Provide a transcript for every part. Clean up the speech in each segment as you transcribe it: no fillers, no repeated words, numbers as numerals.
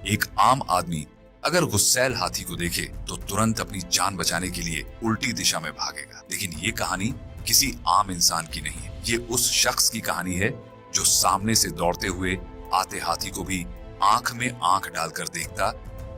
एक आम आदमी अगर गुस्सैल हाथी को देखे तो तुरंत अपनी जान बचाने के लिए उल्टी दिशा में भागेगा। लेकिन ये कहानी किसी आम इंसान की नहीं है। ये उस शख्स की कहानी है जो सामने से दौड़ते हुए आते हाथी को भी आंख में आंख डालकर देखता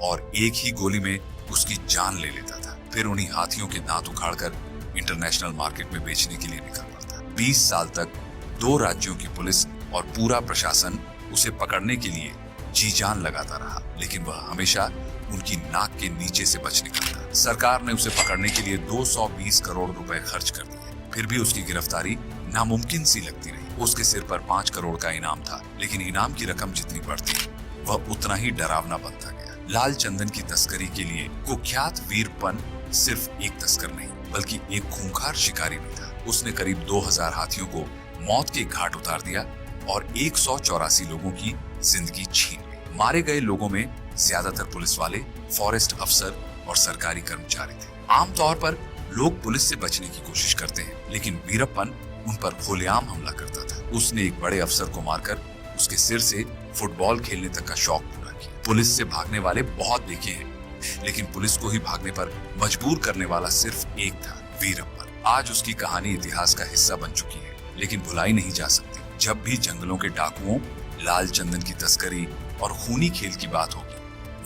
और एक ही गोली में उसकी जान ले लेता था। फिर उन्हीं हाथियों के दांत उखाड़कर इंटरनेशनल मार्केट में बेचने के लिए निकल पड़ता। 20 साल तक 2 राज्यों की पुलिस और पूरा प्रशासन उसे पकड़ने के लिए जी जान लगाता रहा, लेकिन वह हमेशा उनकी नाक के नीचे से बच निकलता। सरकार ने उसे पकड़ने के लिए 220 करोड़ रुपए खर्च कर दिए, फिर भी उसकी गिरफ्तारी नामुमकिन सी लगती रही। उसके सिर पर 5 करोड़ का इनाम था, लेकिन इनाम की रकम जितनी बढ़ती वह उतना ही डरावना बनता गया। लाल चंदन की तस्करी के लिए कुख्यात वीरप्पन सिर्फ एक तस्कर नहीं बल्कि एक खूंखार शिकारी भी था। उसने करीब 2000 हाथियों को मौत के घाट उतार दिया और 184 लोगों की जिंदगी छीन ली। मारे गए लोगों में ज्यादातर पुलिस वाले, फॉरेस्ट अफसर और सरकारी कर्मचारी थे। आमतौर पर लोग पुलिस से बचने की कोशिश करते हैं, लेकिन वीरप्पन उन पर खुलेआम हमला करता था। उसने एक बड़े अफसर को मारकर उसके सिर से फुटबॉल खेलने तक का शौक पूरा किया। पुलिस से भागने वाले बहुत देखे हैं, लेकिन पुलिस को ही भागने पर मजबूर करने वाला सिर्फ एक था, वीरप्पन। आज उसकी कहानी इतिहास का हिस्सा बन चुकी है, लेकिन भुलाई नहीं जा सकती। जब भी जंगलों के डाकुओं, लाल चंदन की तस्करी और खूनी खेल की बात होगी,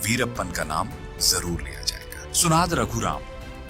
वीरप्पन का नाम जरूर लिया जाएगा। सुनाद रघुराम,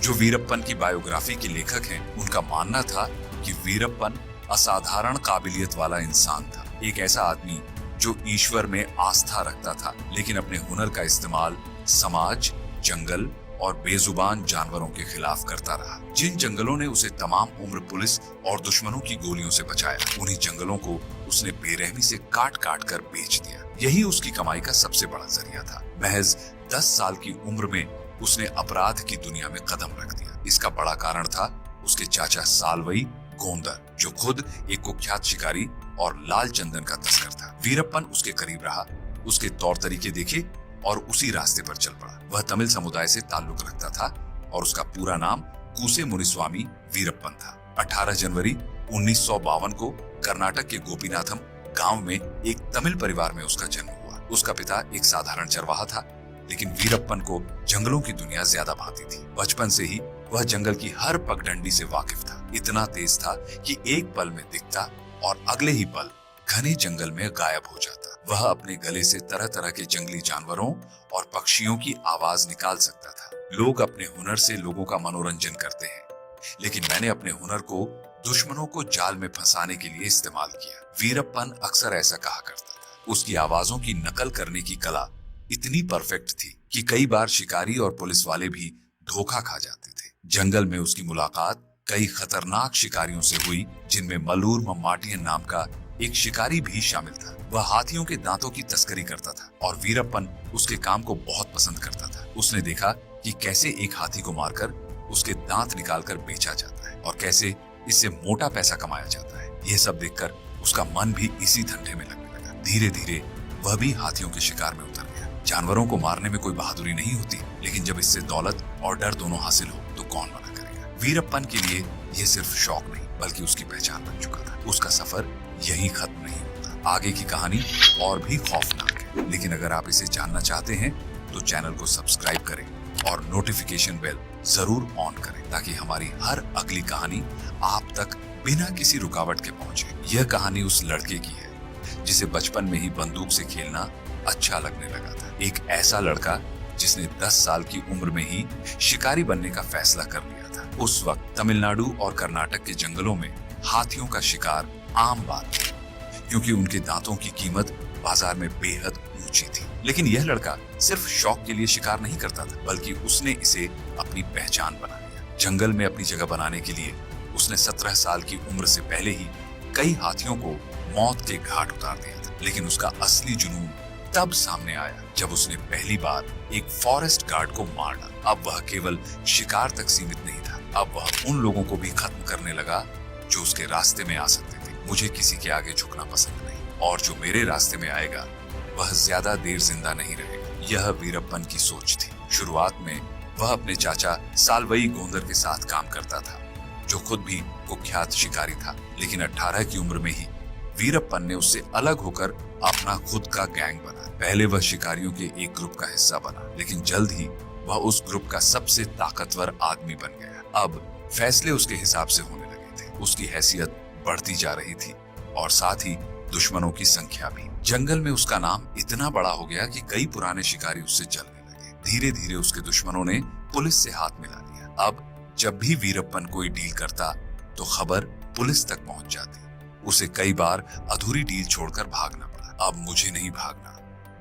जो वीरप्पन की बायोग्राफी के लेखक हैं, उनका मानना था कि वीरप्पन असाधारण काबिलियत वाला इंसान था। एक ऐसा आदमी जो ईश्वर में आस्था रखता था, लेकिन अपने हुनर का इस्तेमाल समाज, जंगल और बेजुबान जानवरों के खिलाफ करता रहा। जिन जंगलों ने उसे तमाम उम्र पुलिस और दुश्मनों की गोलियों से बचाया, उन्हीं जंगलों को उसने बेरहमी से काट काट कर बेच दिया। यही उसकी कमाई का सबसे बड़ा जरिया था। महज 10 साल की उम्र में उसने अपराध की दुनिया में कदम रख दिया। इसका बड़ा कारण था उसके चाचा सालवई गोंदर, जो खुद एक कुख्यात शिकारी और लाल चंदन का तस्कर था। वीरप्पन उसके करीब रहा, उसके तौर तरीके देखे और उसी रास्ते पर चल पड़ा। वह तमिल समुदाय से ताल्लुक रखता था और उसका पूरा नाम कूसे मुनिस्वामी वीरप्पन था। 18 जनवरी 1952 को कर्नाटक के गोपीनाथम गांव में एक तमिल परिवार में उसका जन्म हुआ। उसका पिता एक साधारण चरवाहा था, लेकिन वीरप्पन को जंगलों की दुनिया ज्यादा भाती थी। बचपन से ही वह जंगल की हर पगडंडी से वाकिफ था। इतना तेज था कि एक पल में दिखता और अगले ही पल घने जंगल में गायब हो जाता। वह अपने गले से तरह तरह के जंगली जानवरों और पक्षियों की आवाज निकाल सकता था। लोग अपने हुनर से लोगों का मनोरंजन करते हैं, लेकिन मैंने अपने हुनर को दुश्मनों को जाल में फंसाने के लिए इस्तेमाल किया। वीरप्पन अक्सर ऐसा कहा करता था। उसकी आवाजों की नकल करने की कला इतनी परफेक्ट थी कि कई बार शिकारी और पुलिस वाले भी धोखा खा जाते थे। जंगल में उसकी मुलाकात कई खतरनाक शिकारियों से हुई, जिनमें मलूर मम्माटियन नाम का एक शिकारी भी शामिल था। वह हाथियों के दांतों की तस्करी करता था और वीरप्पन उसके काम को बहुत पसंद करता था। उसने देखा कि कैसे एक हाथी को मारकर उसके दांत निकालकर बेचा जाता है और कैसे इससे मोटा पैसा कमाया जाता है। यह सब देखकर उसका मन भी इसी धंधे में लगने लगा। धीरे धीरे वह भी हाथियों के शिकार में उतर गया। जानवरों को मारने में कोई बहादुरी नहीं होती, लेकिन जब इससे दौलत और डर दोनों हासिल हो तो कौन मना करेगा। वीरप्पन के लिए यह सिर्फ शौक नहीं बल्कि उसकी पहचान बन चुका था। उसका सफर यहीं खत्म नहीं होता। आगे की कहानी और भी खौफनाक है, लेकिन अगर आप इसे जानना चाहते हैं तो चैनल को सब्सक्राइब करें और नोटिफिकेशन बेल जरूर ऑन करें, ताकि हमारी हर अगली कहानी आप तक बिना किसी रुकावट के पहुंचे। यह कहानी उस लड़के की है जिसे बचपन में ही बंदूक से खेलना अच्छा लगने लगा था। एक ऐसा लड़का जिसने 10 साल की उम्र में ही शिकारी बनने का फैसला कर लिया था। उस वक्त तमिलनाडु और कर्नाटक के जंगलों में हाथियों का शिकार आम बात थी, क्योंकि उनके दांतों की कीमत बाजार में बेहद ऊंची थी। लेकिन यह लड़का सिर्फ शौक के लिए शिकार नहीं करता था, बल्कि उसने इसे अपनी पहचान बना लिया। जंगल में अपनी जगह बनाने के लिए उसने 17 साल की उम्र से पहले ही कई हाथियों को मौत के घाट उतार दिया था। लेकिन उसका असली जुनून तब सामने आया जब उसने पहली बार एक फॉरेस्ट गार्ड को मार डाला। अब वह केवल शिकार तक सीमित नहीं था, अब वह उन लोगों को भी खत्म करने लगा जो उसके रास्ते में आ सकते थे। मुझे किसी के आगे झुकना पसंद नहीं, और जो मेरे रास्ते में आएगा वह ज्यादा देर जिंदा नहीं रहेगा। यह वीरप्पन की सोच थी। शुरुआत में वह अपने चाचा सालवई गोंदर के साथ काम करता था, जो खुद भी कुख्यात शिकारी था। लेकिन 18 की उम्र में ही वीरप्पन ने उससे अलग होकर अपना खुद का गैंग बना। पहले वह शिकारियों के एक ग्रुप का हिस्सा बना, लेकिन जल्द ही वह उस ग्रुप का सबसे ताकतवर आदमी बन गया। अब फैसले उसके हिसाब से होने लगे थे। उसकी हैसियत बढ़ती जा रही थी और साथ ही दुश्मनों की संख्या भी। जंगल में उसका नाम इतना बड़ा हो गया कि कई पुराने शिकारी उससे जलने लगे। धीरे धीरे उसके दुश्मनों ने पुलिस से हाथ मिला लिया। अब जब भी वीरप्पन कोई डील करता तो खबर पुलिस तक पहुंच जाती। उसे कई बार अधूरी डील छोड़कर भागना पड़ा। अब मुझे नहीं भागना,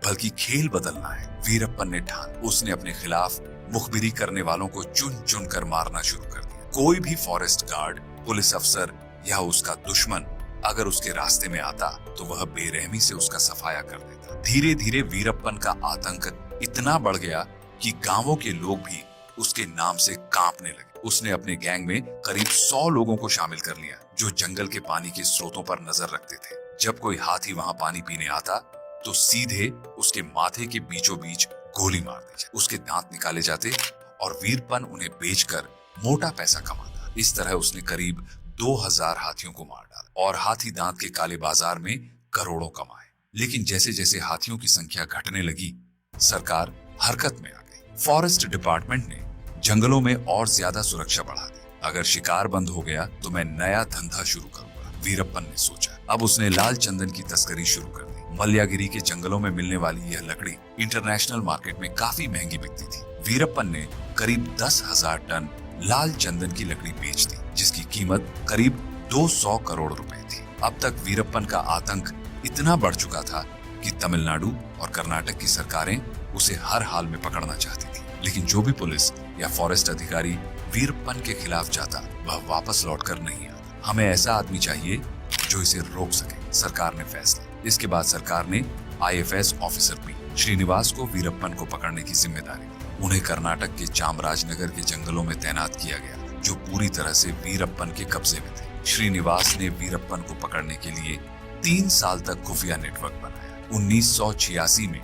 बल्कि खेल बदलना है, वीरप्पन ने ठान। उसने अपने खिलाफ मुखबिरी करने वालों को चुन चुन कर मारना शुरू कर दिया। कोई भी फॉरेस्ट गार्ड, पुलिस अफसर या उसका दुश्मन अगर उसके रास्ते में आता तो वह बेरहमी से उसका सफाया कर देता। धीरे धीरे वीरप्पन का आतंक इतना बढ़ गया कि गांवों के लोग भी उसके नाम से कांपने लगे। उसने अपने गैंग में करीब 100 लोगों को शामिल कर लिया, जो जंगल के पानी के स्रोतों पर नजर रखते थे। जब कोई हाथी वहां पानी पीने आता तो सीधे उसके माथे के बीचों बीच गोली मार दी जाती। उसके दांत निकाले जाते और वीरप्पन उन्हें बेचकर मोटा पैसा कमाता। इस तरह उसने करीब 2000 हाथियों को मार डाला और हाथी दांत के काले बाजार में करोड़ों कमाए। लेकिन जैसे जैसे हाथियों की संख्या घटने लगी, सरकार हरकत में आ गई। फॉरेस्ट डिपार्टमेंट ने जंगलों में और ज्यादा सुरक्षा बढ़ा दी। अगर शिकार बंद हो गया तो मैं नया धंधा शुरू करूंगा, वीरप्पन ने सोचा। अब उसने लाल चंदन की तस्करी शुरू कर दी। मल्यागिरी के जंगलों में मिलने वाली यह लकड़ी इंटरनेशनल मार्केट में काफी महंगी बिकती थी। वीरप्पन ने करीब 10,000 टन लाल चंदन की लकड़ी बेच दी, जिसकी कीमत करीब 200 करोड़ रुपए थी। अब तक वीरप्पन का आतंक इतना बढ़ चुका था कि तमिलनाडु और कर्नाटक की सरकारें उसे हर हाल में पकड़ना चाहती थी। लेकिन जो भी पुलिस या फॉरेस्ट अधिकारी वीरप्पन के खिलाफ जाता, वह वापस लौटकर नहीं आता। हमें ऐसा आदमी चाहिए जो इसे रोक सके, सरकार ने फैसला। इसके बाद सरकार ने IFS ऑफिसर पी श्रीनिवास को वीरप्पन को पकड़ने की जिम्मेदारी दी। उन्हें कर्नाटक के चामराजनगर के जंगलों में तैनात किया गया, जो पूरी तरह से वीरप्पन के कब्जे में थे। श्रीनिवास ने वीरप्पन को पकड़ने के लिए 3 साल तक खुफिया नेटवर्क बनाया। 1986 में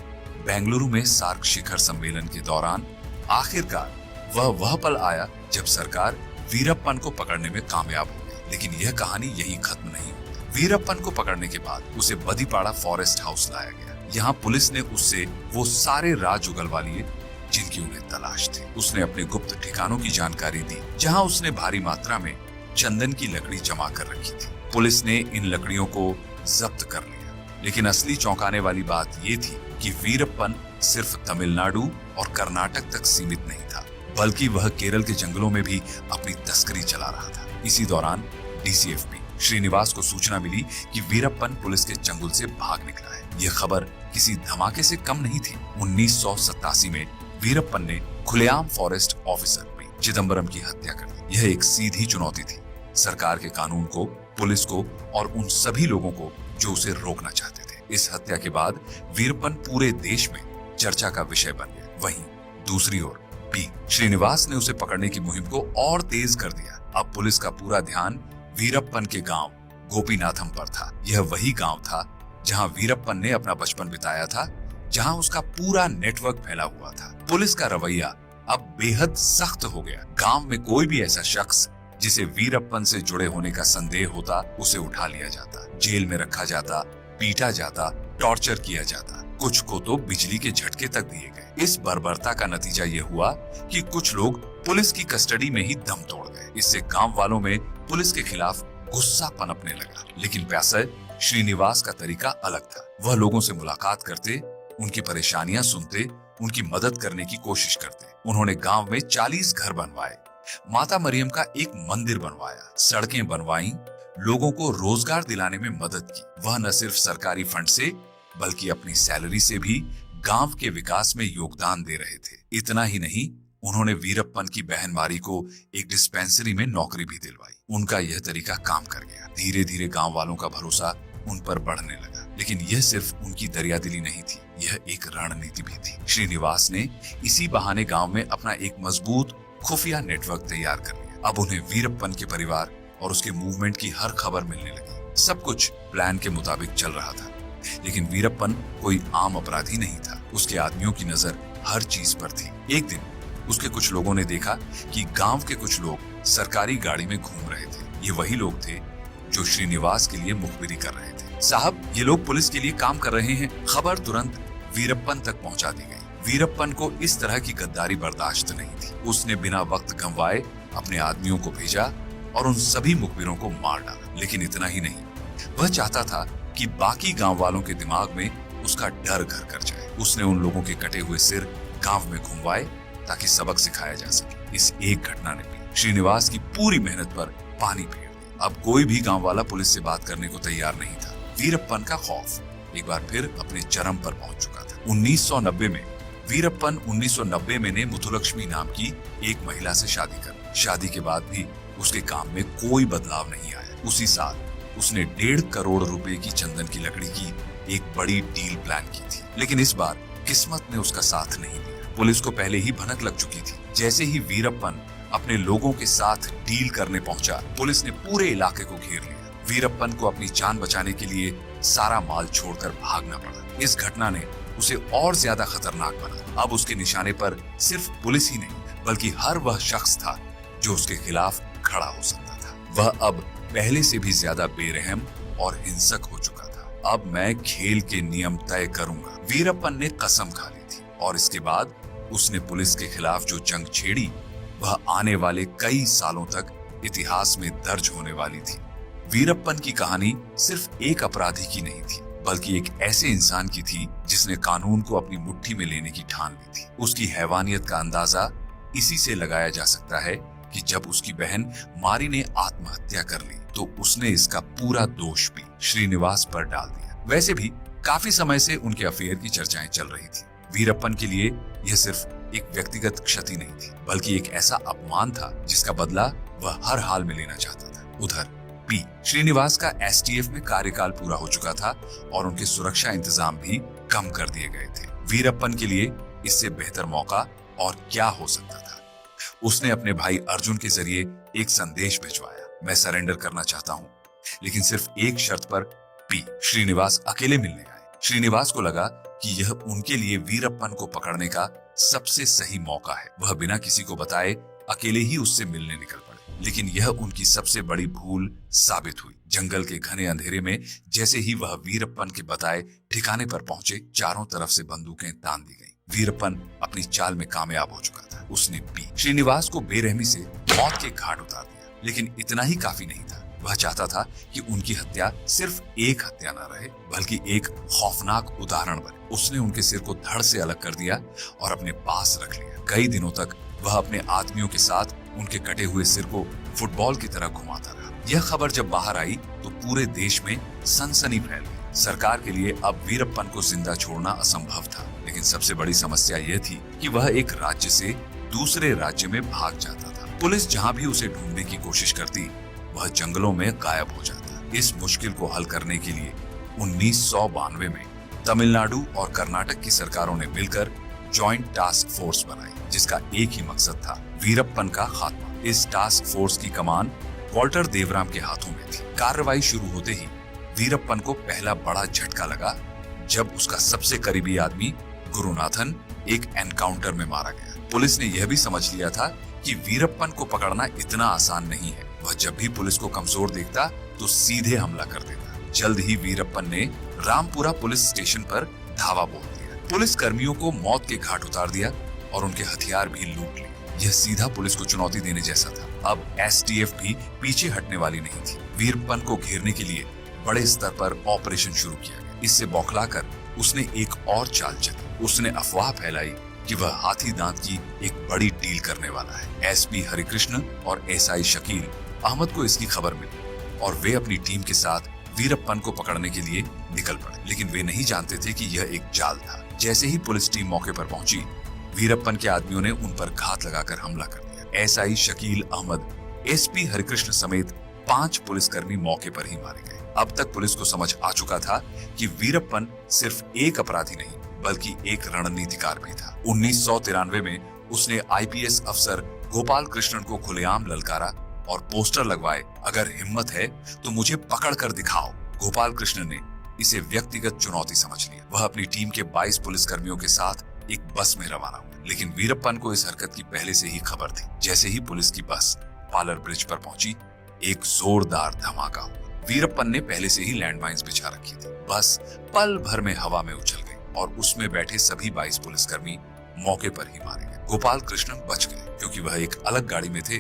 बेंगलुरु में सार्क शिखर सम्मेलन के दौरान आखिरकार वह पल आया जब सरकार वीरप्पन को पकड़ने में कामयाब हो गई। लेकिन यह कहानी यहीं खत्म नहीं हुई। वीरप्पन को पकड़ने के बाद उसे बदीपाड़ा फॉरेस्ट हाउस लाया गया। यहाँ पुलिस ने उससे वो सारे राज उगलवा लिए जिनकी उन्हें तलाश थी। उसने अपने गुप्त ठिकानों की जानकारी दी, जहाँ उसने भारी मात्रा में चंदन की लकड़ी जमा कर रखी थी। पुलिस ने इन लकड़ियों को जब्त कर लिया। लेकिन असली चौंकाने वाली बात ये थी कि वीरप्पन सिर्फ तमिलनाडु और कर्नाटक तक सीमित नहीं था, बल्कि वह केरल के जंगलों में भी अपनी तस्करी चला रहा था। इसी दौरान DCFP श्रीनिवास को सूचना मिली कि वीरप्पन पुलिस के चंगुल से भाग निकला है। यह खबर किसी धमाके से कम नहीं थी। 1987 में वीरप्पन ने खुलेआम फॉरेस्ट ऑफिसर पी चिदंबरम की हत्या कर दी। यह एक सीधी चुनौती थी सरकार के कानून को, पुलिस को और उन सभी लोगों को जो उसे रोकना चाहते थे। इस हत्या के बाद वीरप्पन पूरे देश में चर्चा का विषय बन गया। वहीं दूसरी ओर पी श्रीनिवास ने उसे पकड़ने की मुहिम को और तेज कर दिया। अब पुलिस का पूरा ध्यान वीरप्पन के गांव गोपीनाथम पर था। यह वही गांव था जहां वीरप्पन ने अपना बचपन बिताया था, जहां उसका पूरा नेटवर्क फैला हुआ था। पुलिस का रवैया अब बेहद सख्त हो गया। गांव में कोई भी ऐसा शख्स जिसे वीरप्पन से जुड़े होने का संदेह होता, उसे उठा लिया जाता, जेल में रखा जाता, पीटा जाता, टॉर्चर किया जाता। कुछ को तो बिजली के झटके तक दिए गए। इस बर्बरता का नतीजा ये हुआ कि कुछ लोग पुलिस की कस्टडी में ही दम तोड़ गए। इससे गांव वालों में पुलिस के खिलाफ गुस्सा पनपने लगा। लेकिन प्यासा श्रीनिवास का तरीका अलग था। वह लोगों से मुलाकात करते, उनकी परेशानियां सुनते, उनकी मदद करने की कोशिश करते। उन्होंने गांव में 40 घर बनवाए, माता मरियम का एक मंदिर बनवाया, सड़कें बनवाई, लोगों को रोजगार दिलाने में मदद की। वह न सिर्फ सरकारी फंड से बल्कि अपनी सैलरी से भी गांव के विकास में योगदान दे रहे थे। इतना ही नहीं, उन्होंने वीरप्पन की बहन मारी को एक डिस्पेंसरी में नौकरी भी दिलवाई। उनका यह तरीका काम कर गया। धीरे धीरे गांव वालों का भरोसा उन पर बढ़ने लगा। लेकिन यह सिर्फ उनकी दरियादिली नहीं थी, यह एक रणनीति भी थी। श्रीनिवास ने इसी बहाने गांव में अपना एक मजबूत खुफिया नेटवर्क तैयार कर लिया। अब उन्हें वीरप्पन के परिवार और उसके मूवमेंट की हर खबर मिलने लगी। सब कुछ प्लान के मुताबिक चल रहा था। लेकिन वीरप्पन कोई आम अपराधी नहीं था। उसके आदमियों की नजर हर चीज पर थी। एक दिन उसके कुछ लोगों ने देखा कि गांव के कुछ लोग सरकारी गाड़ी में घूम रहे थे। ये वही लोग थे जो श्रीनिवास के लिए मुखबिरी कर रहे थे। साहब, ये लोग पुलिस के लिए काम कर रहे हैं। खबर तुरंत वीरप्पन तक पहुंचा दी गई। वीरप्पन को इस तरह की गद्दारी बर्दाश्त नहीं थी। उसने बिना वक्त गंवाए अपने आदमियों को भेजा और उन सभी मुखबिरों को मार डाला। लेकिन इतना ही नहीं, वह चाहता था कि बाकी गांव वालों के दिमाग में उसका डर घर कर जाए। उसने उन लोगों के कटे हुए सिर गांव में घुमवाए ताकि सबक सिखाया जा सके। इस एक घटना ने भी श्रीनिवास की पूरी मेहनत पर पानी फेर दिया। अब कोई भी गांव वाला पुलिस से बात करने को तैयार नहीं था। वीरप्पन का खौफ एक बार फिर अपने चरम पर पहुंच चुका था। 1990 में वीरप्पन 1990 में ने मुथुलक्ष्मी नाम की एक महिला से शादी कर। शादी के बाद भी उसके काम में कोई बदलाव नहीं आया। उसी साल उसने 1.5 करोड़ रुपए की चंदन की लकड़ी की एक बड़ी डील प्लान की थी। लेकिन इस बार किस्मत ने उसका साथ नहीं दिया। पुलिस को पहले ही भनक लग चुकी थी। जैसे ही वीरप्पन अपने लोगों के साथ डील करने पहुंचा, पुलिस ने पूरे इलाके को घेर लिया। वीरप्पन को अपनी जान बचाने के लिए सारा माल छोड़कर भागना पड़ा। इस घटना ने उसे और ज्यादा खतरनाक बना। अब उसके निशाने पर सिर्फ पुलिस ही नहीं, बल्कि हर वह शख्स था जो उसके खिलाफ खड़ा हो सकता था। वह अब पहले से भी ज्यादा बेरहम और हिंसक हो चुका था। अब मैं खेल के नियम तय करूंगा, वीरप्पन ने कसम खा ली थी। और इसके बाद उसने पुलिस के खिलाफ जो जंग छेड़ी, वह आने वाले कई सालों तक इतिहास में दर्ज होने वाली थी। वीरप्पन की कहानी सिर्फ एक अपराधी की नहीं थी, बल्कि एक ऐसे इंसान की थी जिसने कानून को अपनी मुट्ठी में लेने की ठान ली थी। उसकी हैवानियत का अंदाजा इसी से लगाया जा सकता है कि जब उसकी बहन मारी ने आत्महत्या कर ली, तो उसने इसका पूरा दोष भी श्रीनिवास पर डाल दिया। वैसे भी काफी समय से उनके अफेयर की चर्चाएं चल रही थी। वीरप्पन के लिए यह सिर्फ एक व्यक्तिगत क्षति नहीं थी, बल्कि एक ऐसा अपमान था जिसका बदला वह हर हाल में लेना चाहता था। उधर पी श्रीनिवास का एसटीएफ में कार्यकाल पूरा हो चुका था और उनके सुरक्षा इंतजाम भी कम कर दिए गए थे। वीरप्पन के लिए इससे बेहतर मौका और क्या हो सकता था। उसने अपने भाई अर्जुन के जरिए एक संदेश भिजवाया, मैं सरेंडर करना चाहता हूँ, लेकिन सिर्फ एक शर्त पर। पी श्रीनिवास अकेले मिलने आए। श्रीनिवास को लगा कि यह उनके लिए वीरप्पन को पकड़ने का सबसे सही मौका है। वह बिना किसी को बताए अकेले ही उससे मिलने निकल पड़े। लेकिन यह उनकी सबसे बड़ी भूल साबित हुई। जंगल के घने अंधेरे में जैसे ही वह वीरप्पन के बताए ठिकाने पर पहुंचे, चारों तरफ से बंदूकें तान दी गईं। वीरप्पन अपनी चाल में कामयाब हो चुका था। उसने पी श्रीनिवास को बेरहमी से मौत के घाट उतार दिया। लेकिन इतना ही काफी नहीं था। वह चाहता था कि उनकी हत्या सिर्फ एक हत्या न रहे, बल्कि एक खौफनाक उदाहरण बने। उसने उनके सिर को धड़ से अलग कर दिया और अपने पास रख लिया। कई दिनों तक वह अपने आदमियों के साथ उनके कटे हुए सिर को फुटबॉल की तरह घुमाता रहा। यह खबर जब बाहर आई तो पूरे देश में सनसनी फैल गई। सरकार के लिए अब वीरप्पन को जिंदा छोड़ना असंभव था। लेकिन सबसे बड़ी समस्या यह थी कि वह एक राज्य से दूसरे राज्य में भाग जाता था। पुलिस जहां भी उसे ढूंढने की कोशिश करती, वह जंगलों में गायब हो जाता। इस मुश्किल को हल करने के लिए 1992 में तमिलनाडु और कर्नाटक की सरकारों ने मिलकर जॉइंट टास्क फोर्स बनाई, जिसका एक ही मकसद था, वीरप्पन का खात्मा। इस टास्क फोर्स की कमान वॉल्टर देवराम के हाथों में थी। कार्रवाई शुरू होते ही वीरप्पन को पहला बड़ा झटका लगा जब उसका सबसे करीबी आदमी गुरुनाथन एक एनकाउंटर में मारा गया। पुलिस ने यह भी समझ लिया था कि वीरप्पन को पकड़ना इतना आसान नहीं है। वह जब भी पुलिस को कमजोर देखता तो सीधे हमला कर देता। जल्द ही वीरप्पन ने रामपुरा पुलिस स्टेशन पर धावा बोल दिया। पुलिस कर्मियों को मौत के घाट उतार दिया और उनके हथियार भी लूट लिए। यह सीधा पुलिस को चुनौती देने जैसा था। अब एसटीएफ भी पीछे हटने वाली नहीं थी। वीरप्पन को घेरने के लिए बड़े स्तर पर ऑपरेशन शुरू किया गया। इससे बौखलाकर उसने एक और चाल चली। उसने अफवाह फैलाई कि वह हाथी दांत की एक बड़ी डील करने वाला है। एसपी हरिकृष्ण और एसआई शकील अहमद को इसकी खबर मिली और वे अपनी टीम के साथ वीरप्पन को पकड़ने के लिए निकल पड़े। लेकिन वे नहीं जानते थे कि यह एक जाल था। जैसे ही पुलिस टीम मौके पर पहुंची, वीरप्पन के आदमियों ने उन पर घात लगाकर हमला कर दिया। एसआई शकील अहमद, एसपी हरिकृष्ण समेत 5 पुलिसकर्मी मौके पर ही मारे गए। अब तक पुलिस को समझ आ चुका था कि वीरप्पन सिर्फ एक अपराधी नहीं, बल्कि एक रणनीतिकार भी था। 1993 में उसने आईपीएस अफसर गोपाल कृष्णन को खुलेआम ललकारा और पोस्टर लगवाए, अगर हिम्मत है तो मुझे पकड़ कर दिखाओ। गोपाल कृष्णन ने इसे व्यक्तिगत चुनौती समझ लिया। वह अपनी टीम के 22 पुलिसकर्मियों के साथ एक बस में रवाना हुआ। लेकिन वीरप्पन को इस हरकत की पहले से ही खबर थी। जैसे ही पुलिस की बस पालर ब्रिज पर पहुंची, एक जोरदार धमाका हुआ। वीरप्पन ने पहले से ही लैंडमाइंस बिछा रखी थी। बस पल भर में हवा में उछल गई। और उसमें बैठे सभी 22 पुलिसकर्मी मौके पर ही मारे गए। गोपाल कृष्णन बच गए क्योंकि वह एक अलग गाड़ी में थे,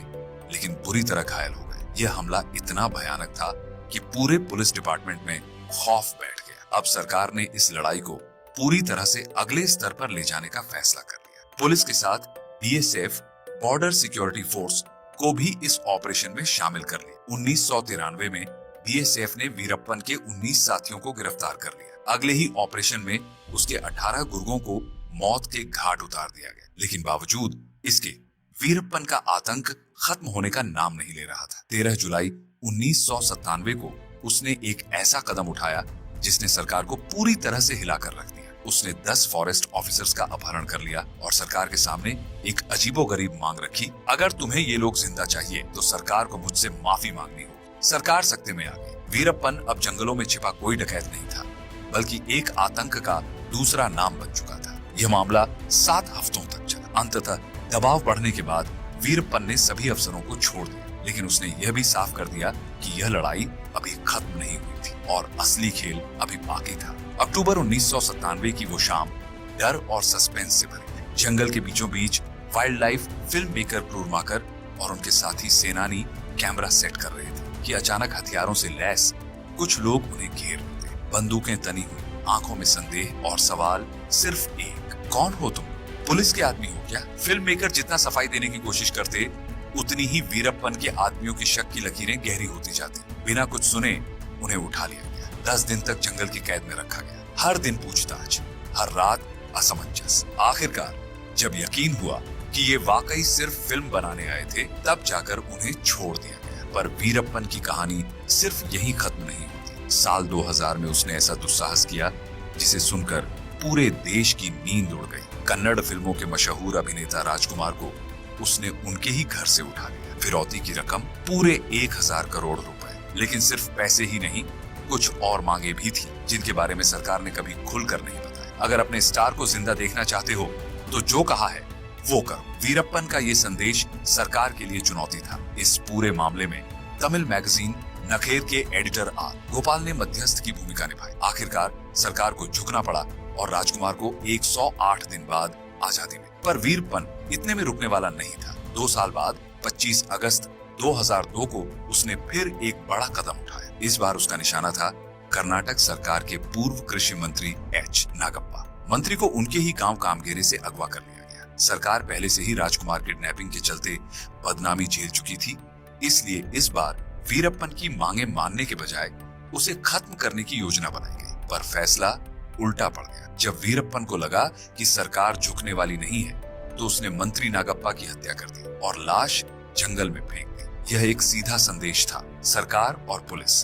लेकिन बुरी तरह घायल हो गए। यह हमला इतना भयानक था कि पूरे पुलिस डिपार्टमेंट में खौफ बैठ गया। अब सरकार ने इस लड़ाई को पूरी तरह से अगले स्तर पर ले जाने का फैसला कर लिया। पुलिस के साथ बीएसएफ, बॉर्डर सिक्योरिटी फोर्स को भी इस ऑपरेशन में शामिल कर लिया। 1993 में बीएसएफ ने वीरप्पन के 19 साथियों को गिरफ्तार कर लिया। अगले ही ऑपरेशन में उसके 18 गुर्गों को मौत के घाट उतार दिया गया, लेकिन बावजूद इसके वीरप्पन का आतंक खत्म होने का नाम नहीं ले रहा था। 13 जुलाई 1997 को उसने एक ऐसा कदम उठाया जिसने सरकार को पूरी तरह से हिलाकर रख दिया। उसने 10 फॉरेस्ट ऑफिसर्स का अपहरण कर लिया और सरकार के सामने एक अजीबोगरीब मांग रखी, अगर तुम्हें ये लोग जिंदा चाहिए तो सरकार को मुझसे माफी मांगनी होगी। सरकार सख्ते में आ गई। वीरप्पन अब जंगलों में छिपा कोई डकैत नहीं था, बल्कि एक आतंक का दूसरा नाम बन चुका था। यह मामला 7 हफ्तों तक चला। अंततः दबाव बढ़ने के बाद वीरप्पन ने सभी अफसरों को छोड़ दिया, लेकिन उसने यह भी साफ कर दिया कि यह लड़ाई अभी खत्म नहीं हुई थी और असली खेल अभी बाकी था। अक्टूबर 1997 की वो शाम डर और सस्पेंस से भरी थी। जंगल के बीचों बीच वाइल्ड लाइफ फिल्म मेकर क्रूरमाकर और उनके साथी सेनानी कैमरा सेट कर रहे थे कि अचानक हथियारों से लैस कुछ लोग उन्हें घेर लेते। बंदूकें तनी हुई, आंखों में संदेह और सवाल सिर्फ एक, कौन हो तुम? पुलिस के आदमी हो क्या? फिल्म मेकर जितना सफाई देने की कोशिश करते, उतनी ही वीरप्पन के आदमियों की शक की लकीरें गहरी होती जाती। बिना कुछ सुने उन्हें उठा लिया गया। 10 दिन तक जंगल की कैद में रखा गया। हर दिन पूछताछ, हर रात असमंजस। आखिरकार जब यकीन हुआ कि ये वाकई सिर्फ फिल्म बनाने आए थे, तब जाकर उन्हें छोड़ दिया गया। पर वीरप्पन की कहानी सिर्फ यहीं खत्म नहीं होती। साल 2000 में उसने ऐसा दुस्साहस किया जिसे सुनकर पूरे देश की नींद उड़ गई। कन्नड़ फिल्मों के मशहूर अभिनेता राजकुमार को उसने उनके ही घर से उठा लिया। फिरौती की रकम पूरे 1000 करोड़ रुपए। लेकिन सिर्फ पैसे ही नहीं, कुछ और मांगे भी थी जिनके बारे में सरकार ने कभी खुलकर नहीं बताया। अगर अपने स्टार को जिंदा देखना चाहते हो तो जो कहा है वो करो। वीरप्पन का ये संदेश सरकार के लिए चुनौती था। इस पूरे मामले में तमिल मैगजीन नखेर के एडिटर आर गोपाल ने मध्यस्थ की भूमिका निभाई। आखिरकार सरकार को झुकना पड़ा और राजकुमार को 108 दिन बाद आजादी मिली। पर वीरप्पन इतने में रुकने वाला नहीं था। 2 साल बाद 25 अगस्त 2002 को उसने फिर एक बड़ा कदम उठाया। इस बार उसका निशाना था कर्नाटक सरकार के पूर्व कृषि मंत्री एच नागप्पा। मंत्री को उनके ही गांव कामगेरे से अगवा कर लिया गया। सरकार पहले से ही राजकुमार किडनैपिंग के चलते बदनामी झेल चुकी थी, इसलिए इस बार वीरप्पन की मांगे मानने के बजाय उसे खत्म करने की योजना बनाई गई। पर फैसला उल्टा पड़ गया। जब वीरप्पन को लगा कि सरकार झुकने वाली नहीं है, तो उसने मंत्री नागप्पा की हत्या कर दी और लाश जंगल में फेंक दी। यह एक सीधा संदेश था। सरकार और पुलिस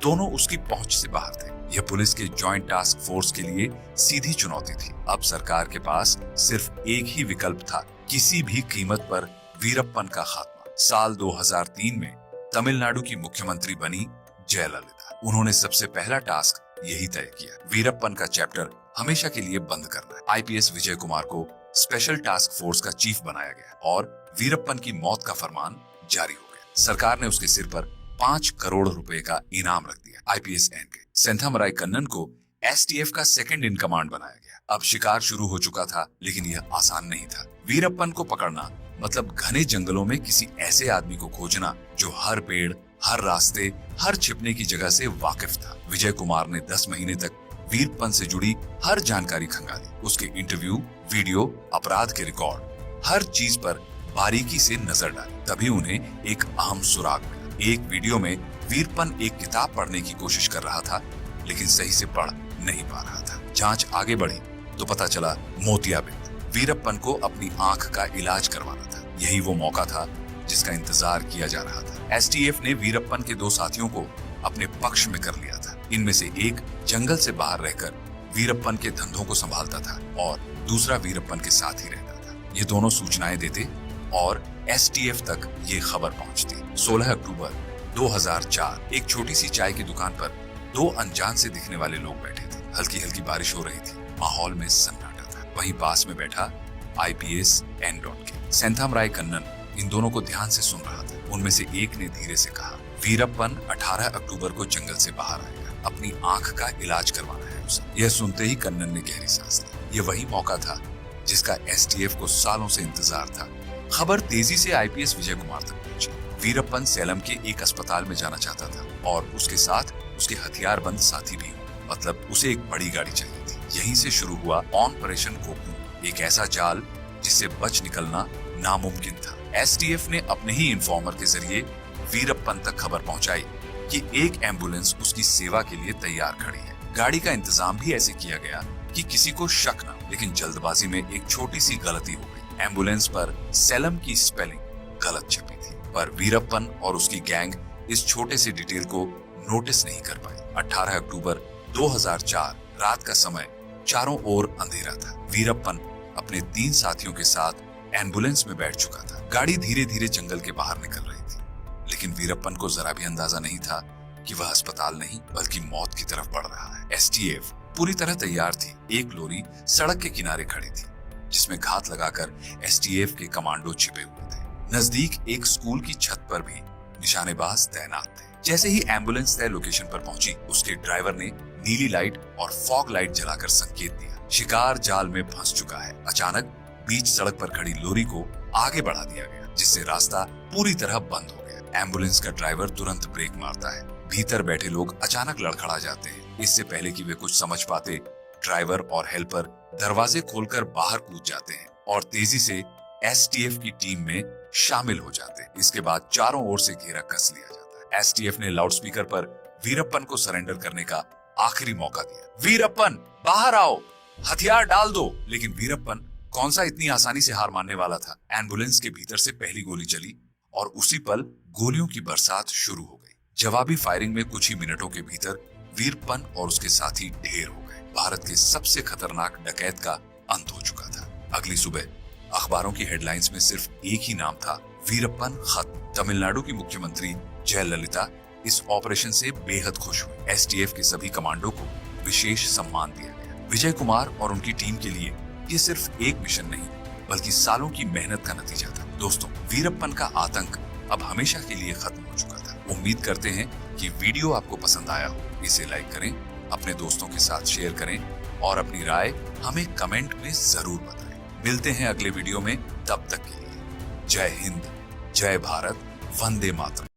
दोनों उसकी पहुंच से बाहर थे। यह पुलिस के जॉइंट टास्क फोर्स के लिए सीधी चुनौती थी। अब सरकार के पास सिर्फ एक ही विकल्प था, किसी भी कीमत पर वीरप्पन का खात्मा। साल 2003 में तमिलनाडु की मुख्यमंत्री बनी जयललिता। उन्होंने सबसे पहला टास्क यही तय किया, वीरप्पन का चैप्टर हमेशा के लिए बंद करना है। आईपीएस विजय कुमार को स्पेशल टास्क फोर्स का चीफ बनाया गया और वीरप्पन की मौत का फरमान जारी हो गया। सरकार ने उसके सिर पर 5 करोड़ रुपए का इनाम रख दिया। आईपीएस एन के सेंथामराई कन्नन को एसटीएफ का सेकंड इन कमांड बनाया गया। अब शिकार शुरू हो चुका था, लेकिन यह आसान नहीं था। वीरप्पन को पकड़ना मतलब घने जंगलों में किसी ऐसे आदमी को खोजना जो हर पेड़, हर रास्ते, हर छिपने की जगह से वाकिफ था। विजय कुमार ने 10 महीने तक वीरप्पन से जुड़ी हर जानकारी खंगाली। उसके इंटरव्यू, वीडियो, अपराध के रिकॉर्ड, हर चीज पर बारीकी से नजर डाली। तभी उन्हें एक अहम सुराग मिला। एक वीडियो में वीरप्पन एक किताब पढ़ने की कोशिश कर रहा था, लेकिन सही से पढ़ नहीं पा रहा था। जांच आगे बढ़ी तो पता चला मोतियाबिंद। वीरप्पन को अपनी आंख का इलाज करवाना था। यही वो मौका था जिसका इंतजार किया जा रहा था। एसटीएफ ने वीरप्पन के 2 साथियों को अपने पक्ष में कर लिया था। इनमें से एक जंगल से बाहर रहकर वीरप्पन के धंधों को संभालता था और दूसरा वीरप्पन के साथ ही रहता था। ये दोनों सूचनाएं देते और एसटीएफ तक ये खबर पहुंचती। 16 अक्टूबर 2004 एक छोटी सी चाय की दुकान पर 2 अनजान से दिखने वाले लोग बैठे थे। हल्की हल्की बारिश हो रही थी। माहौल में सन्नाटा था। वहीं पास में बैठा आईपीएस एन के सेंथामराई कन्नन इन दोनों को ध्यान से सुन रहा था। उनमें से एक ने धीरे से कहा, वीरप्पन 18 अक्टूबर को जंगल से बाहर आएगा। अपनी आंख का इलाज करवाना है। उसे। यह सुनते ही कन्नन ने गहरी सांस ली। यह वही मौका था जिसका एसटीएफ को सालों से इंतजार था। खबर तेजी से आईपीएस विजय कुमार तक पहुंची। वीरप्पन सेलम के एक अस्पताल में जाना चाहता था और उसके साथ उसके हथियारबंद साथी भी, मतलब उसे एक बड़ी गाड़ी चाहिए थी। यहीं से शुरू हुआ ऑपरेशन कोकून, एक ऐसा जाल जिससे बच निकलना नामुमकिन था। एसटीएफ ने अपने ही इन्फॉर्मर के जरिए वीरप्पन तक खबर पहुंचाई कि एक एम्बुलेंस उसकी सेवा के लिए तैयार खड़ी है। गाड़ी का इंतजाम भी ऐसे किया गया कि किसी को शक न, लेकिन जल्दबाजी में एक छोटी सी गलती हो गई। एम्बुलेंस पर सेलम की स्पेलिंग गलत छपी थी, पर वीरप्पन और उसकी गैंग इस छोटे से डिटेल को नोटिस नहीं कर पाई। 18 अक्टूबर 2004 रात का समय, चारों ओर अंधेरा था। वीरप्पन अपने 3 साथियों के साथ एम्बुलेंस में बैठ चुका था। गाड़ी धीरे धीरे जंगल के बाहर निकल रही थी, लेकिन वीरप्पन को जरा भी अंदाजा नहीं था कि वह अस्पताल नहीं बल्कि मौत की तरफ बढ़ रहा है। एसटीएफ पूरी तरह तैयार थी। एक लोरी सड़क के किनारे खड़ी थी जिसमें घात लगाकर एसटीएफ के कमांडो छिपे हुए थे। नजदीक एक स्कूल की छत पर भी निशानेबाज तैनात थे। जैसे ही एम्बुलेंस तय लोकेशन पर पहुंची, उसके ड्राइवर ने नीली लाइट और फॉग लाइट जलाकर संकेत दिया, शिकार जाल में फंस चुका है। अचानक बीच सड़क पर खड़ी लोरी को आगे बढ़ा दिया गया, जिससे रास्ता पूरी तरह बंद हो गया। एम्बुलेंस का ड्राइवर तुरंत ब्रेक मारता है। भीतर बैठे लोग अचानक लड़खड़ा जाते हैं। इससे पहले कि वे कुछ समझ पाते, ड्राइवर और हेल्पर दरवाजे खोलकर बाहर कूद जाते हैं और तेजी से एसटीएफ की टीम में शामिल हो जाते हैं। इसके बाद चारों ओर से घेरा कस लिया जाता है। एसटीएफ ने लाउडस्पीकर पर वीरप्पन को सरेंडर करने का आखिरी मौका दिया। वीरप्पन, बाहर आओ, हथियार डाल दो। लेकिन वीरप्पन कौन सा इतनी आसानी से हार मानने वाला था। एम्बुलेंस के भीतर से पहली गोली चली और उसी पल गोलियों की बरसात शुरू हो गई। जवाबी फायरिंग में कुछ ही मिनटों के भीतर वीरप्पन और उसके साथी ढेर हो गए। भारत के सबसे खतरनाक डकैत का अंत हो चुका था। अगली सुबह अखबारों की हेडलाइंस में सिर्फ एक ही नाम था, वीरप्पन खत्म। तमिलनाडु की मुख्यमंत्री जयललिता इस ऑपरेशन से बेहद खुश हुई। एसटीएफ के सभी कमांडो को विशेष सम्मान दिया गया। विजय कुमार और उनकी टीम के लिए ये सिर्फ एक मिशन नहीं बल्कि सालों की मेहनत का नतीजा था। दोस्तों, वीरप्पन का आतंक अब हमेशा के लिए खत्म हो चुका था। उम्मीद करते हैं कि वीडियो आपको पसंद आया हो। इसे लाइक करें, अपने दोस्तों के साथ शेयर करें और अपनी राय हमें कमेंट में जरूर बताएं। मिलते हैं अगले वीडियो में, तब तक के लिए जय हिंद, जय भारत, वंदे मातरम।